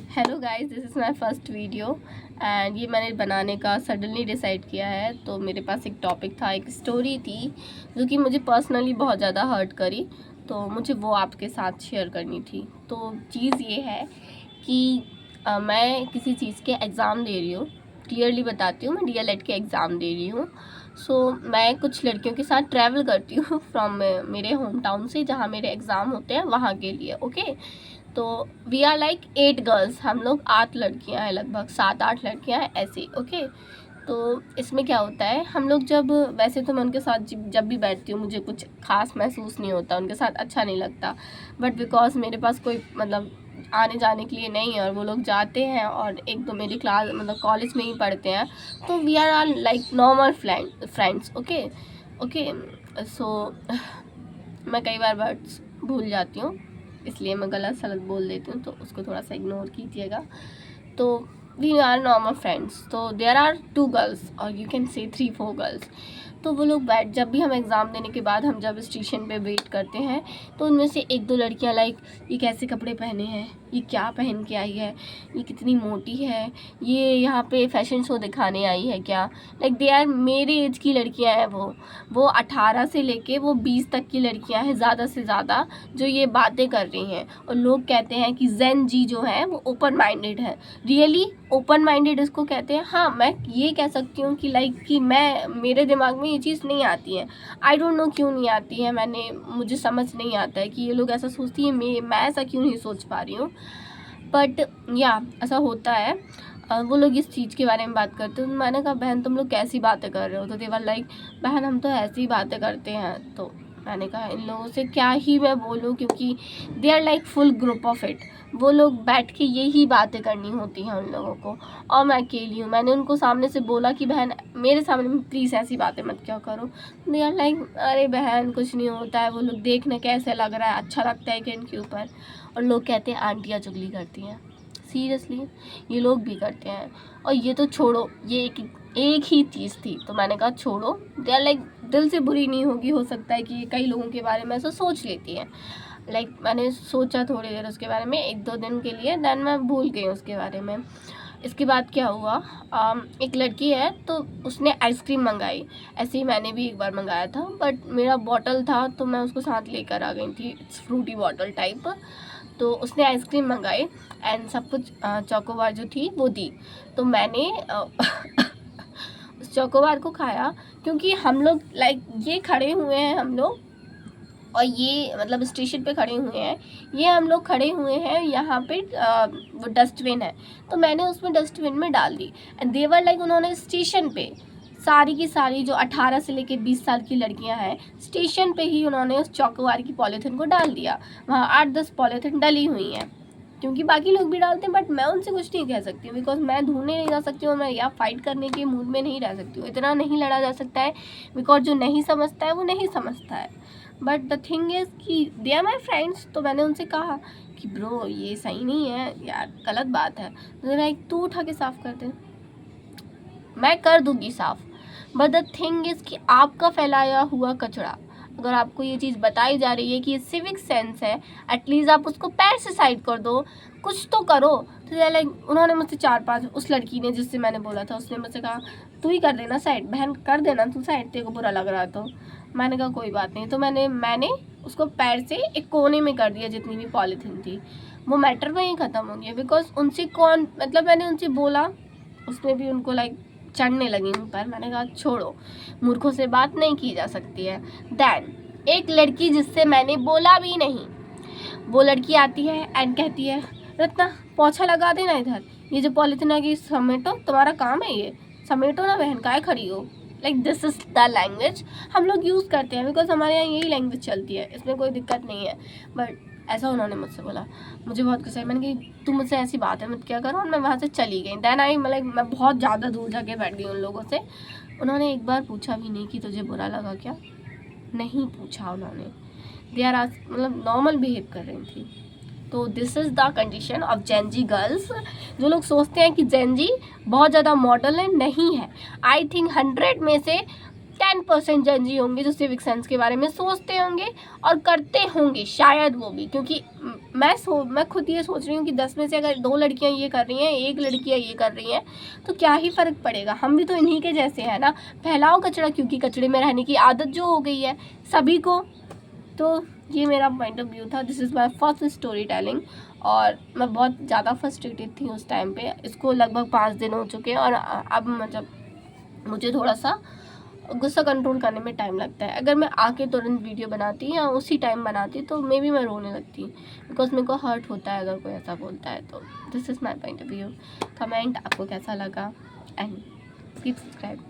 Hello guys, this is my first video and ये मैंने बनाने का सडनली डिसाइड किया है। तो मेरे पास एक टॉपिक था, एक स्टोरी थी जो कि मुझे पर्सनली बहुत ज़्यादा हर्ट करी, तो मुझे वो आपके साथ शेयर करनी थी। तो चीज़ ये है कि मैं किसी चीज़ के एग्ज़ाम दे रही हूँ। क्लियरली बताती हूँ, मैं DLED के एग्ज़ाम दे रही हूँ। मैं कुछ लड़कियों के साथ ट्रैवल करती हूँ फ्रॉम मेरे होम टाउन से, जहाँ मेरे एग्ज़ाम होते हैं वहाँ के लिए। ओके, तो वी आर लाइक 8 गर्ल्स, हम लोग 8 लड़कियां हैं, लगभग 7-8 लड़कियां हैं ऐसे। ओके, तो इसमें क्या होता है, हम लोग जब, वैसे तो मैं उनके साथ जब भी बैठती हूँ मुझे कुछ खास महसूस नहीं होता, उनके साथ अच्छा नहीं लगता, बट बिकॉज मेरे पास कोई मतलब आने जाने के लिए नहीं है और वो लोग जाते हैं और एक दो मेरी क्लास मतलब कॉलेज में ही पढ़ते हैं, तो we are are like normal friends. Okay okay, so मैं कई बार वर्ड्स भूल जाती हूँ, इसलिए मैं गलत सलत बोल देती हूँ, तो उसको थोड़ा सा इग्नोर कीजिएगा। तो वी आर नॉर्मल फ्रेंड्स, तो देयर आर 2 गर्ल्स और यू कैन से 3-4 गर्ल्स। तो वो लोग जब भी हम एग्ज़ाम देने के बाद हम जब स्टेशन पे वेट करते हैं, तो उनमें से 1-2 लड़कियां लाइक, ये कैसे कपड़े पहने हैं, ये क्या पहन के आई है, ये कितनी मोटी है, ये यहाँ पे फैशन शो दिखाने आई है क्या। लाइक दे आर मेरे एज की लड़कियां हैं, वो 18 से लेके वो 20 तक की लड़कियां हैं ज़्यादा से ज़्यादा, जो ये बातें कर रही हैं। और लोग कहते हैं कि जेन जी जो है वो ओपन माइंडेड है। रियली ओपन माइंडेड इसको कहते हैं? हाँ, मैं ये कह सकती हूँ कि लाइक कि मेरे दिमाग में ये चीज़ नहीं आती है। आई डोंट नो क्यों नहीं आती है, मुझे समझ नहीं आता है कि ये लोग ऐसा सोचती है, मैं ऐसा क्यों नहीं सोच पा रही हूँ, बट या ऐसा होता है। वो लोग इस चीज़ के बारे में बात करते हैं। मैंने कहा, बहन तुम लोग कैसी बातें कर रहे हो? तो देवर लाइक, बहन हम तो ऐसी बातें करते हैं। तो मैंने कहा, इन लोगों से क्या ही मैं बोलूँ, क्योंकि they are like full group of it. वो लोग बैठ के यही बातें करनी होती हैं उन लोगों को, और मैं अकेली हूँ। मैंने उनको सामने से बोला कि बहन मेरे सामने में प्लीज़ ऐसी बातें मत क्या करो। दे आर लाइक, अरे बहन कुछ नहीं होता है, वो लोग देखने कैसे लग रहा है, अच्छा लगता है कि इनके ऊपर। और लोग कहते हैं आंटियाँ चुगली करती हैं। सीरियसली ये लोग भी करते हैं। और ये तो छोड़ो, ये एक ही चीज़ थी, तो मैंने कहा छोड़ो, दे आर लाइक, दिल से बुरी नहीं होगी, हो सकता है कि ये कई लोगों के बारे में ऐसा सोच लेती हैं। लाइक मैंने सोचा थोड़ी देर उसके बारे में, 1-2 दिन के लिए, देन मैं भूल गई उसके बारे में। इसके बाद क्या हुआ, एक लड़की है, तो उसने आइसक्रीम मंगाई। ऐसे ही मैंने भी एक बार मंगाया था, बट मेरा बॉटल था तो मैं उसको साथ लेकर आ गई थी, इट्स फ्रूटी बॉटल टाइप। तो उसने आइसक्रीम मंगाई एंड सब कुछ चोकोबार जो थी वो दी। तो मैंने उस चोकोबार को खाया, क्योंकि हम लोग लाइक ये खड़े हुए हैं हम लोग, और ये मतलब स्टेशन पे खड़े हुए हैं, ये हम लोग खड़े हुए हैं यहाँ पे, वो डस्टबिन है, तो मैंने उसमें डस्टबिन में डाल दी। एंड देवर लाइक, उन्होंने स्टेशन पे सारी की सारी जो 18 से लेके 20 साल की लड़कियां हैं, स्टेशन पे ही उन्होंने उस चौकोबार की पॉलीथिन को डाल दिया। वहाँ 8-10 पॉलीथिन डली हुई हैं, क्योंकि बाकी लोग भी डालते हैं, बट मैं उनसे कुछ नहीं कह सकती हूँ, बिकॉज मैं ढूंढने नहीं जा सकती हूँ, मैं या फाइट करने के मूड में नहीं रह सकती हूँ, इतना नहीं लड़ा जा सकता है, बिकॉज जो नहीं समझता है वो नहीं समझता है। बट द थिंग इज़ कि दे आर माई फ्रेंड्स, तो मैंने उनसे कहा कि ब्रो ये सही नहीं है यार, गलत बात है। तो लाइक, तू उठा के साफ़ कर दे, मैं कर दूंगी साफ़, बट द थिंग इज़ कि आपका फैलाया हुआ कचरा, अगर आपको ये चीज़ बताई जा रही है कि ये सिविक सेंस है, एटलीस्ट आप उसको पैर से साइड कर दो, कुछ तो करो। तो लाइक उन्होंने मुझसे 4-5, उस लड़की ने जिससे मैंने बोला था, उसने मुझसे कहा तू ही कर देना साइड, बहन कर देना तू साइड, तेरे को बुरा लग रहा है तो। मैंने कहा कोई बात नहीं। तो मैंने उसको पैर से एक कोने में कर दिया, जितनी भी पॉलीथीन थी, वो मैटर वहीं ख़त्म हो गया। बिकॉज उनसे कौन, मतलब मैंने उनसे बोला, उसमें भी उनको लाइक चढ़ने लगी मुँह पर। मैंने कहा छोड़ो, मूर्खों से बात नहीं की जा सकती है। देन एक लड़की जिससे मैंने बोला भी नहीं, वो लड़की आती है एंड कहती है, रत्ना पोछा लगा देना इधर, ये जो पॉलीथिन है कि समेटो, तुम्हारा काम है ये, समेटो ना बहन, काहे खड़ी हो। Like this is the language हम लोग यूज़ करते हैं, बिकॉज हमारे यहाँ यही लैंग्वेज चलती है, इसमें कोई दिक्कत नहीं है। बट ऐसा उन्होंने मुझसे बोला, मुझे बहुत गुस्सा है। मैंने कही तू मुझसे ऐसी बात है मत क्या करो, और मैं वहाँ से चली गई। देन आई मतलब मैं बहुत ज़्यादा दूर जाके बैठ गई उन लोगों से। उन्होंने एक बार पूछा भी नहीं कि तुझे बुरा लगा क्या, नहीं पूछा उन्होंने। दे आर मतलब नॉर्मल बिहेव कर रही थी। तो this is the condition of Gen Z girls. जो लोग सोचते हैं कि जेनजी बहुत ज़्यादा मॉडल है, नहीं है। आई थिंक 100 में से 10% जन जी होंगे जो सिविक सेंस के बारे में सोचते होंगे और करते होंगे, शायद वो भी, क्योंकि मैं खुद ये सोच रही हूँ कि 10 में से अगर 2 लड़कियाँ ये कर रही हैं, 1 लड़कियाँ ये कर रही हैं, तो क्या ही फ़र्क पड़ेगा, हम भी तो इन्हीं के जैसे हैं ना। फैलाओ कचरा, क्योंकि कचरे में रहने की आदत जो हो गई है सभी को। तो ये मेरा पॉइंट ऑफ व्यू था। This is my first story telling, और मैं बहुत ज़्यादा फ्रस्ट्रेटेड थी उस टाइम पे। इसको लगभग 5 दिन हो चुके हैं, और अब मतलब मुझे थोड़ा सा गुस्सा कंट्रोल करने में टाइम लगता है। अगर मैं आके तुरंत वीडियो बनाती या उसी टाइम बनाती तो मे बी मैं रोने लगती, बिकॉज मेरे को हर्ट होता है अगर कोई ऐसा बोलता है। तो this is my point of view. Comment आपको कैसा लगा, एंड प्लीज सब्सक्राइब।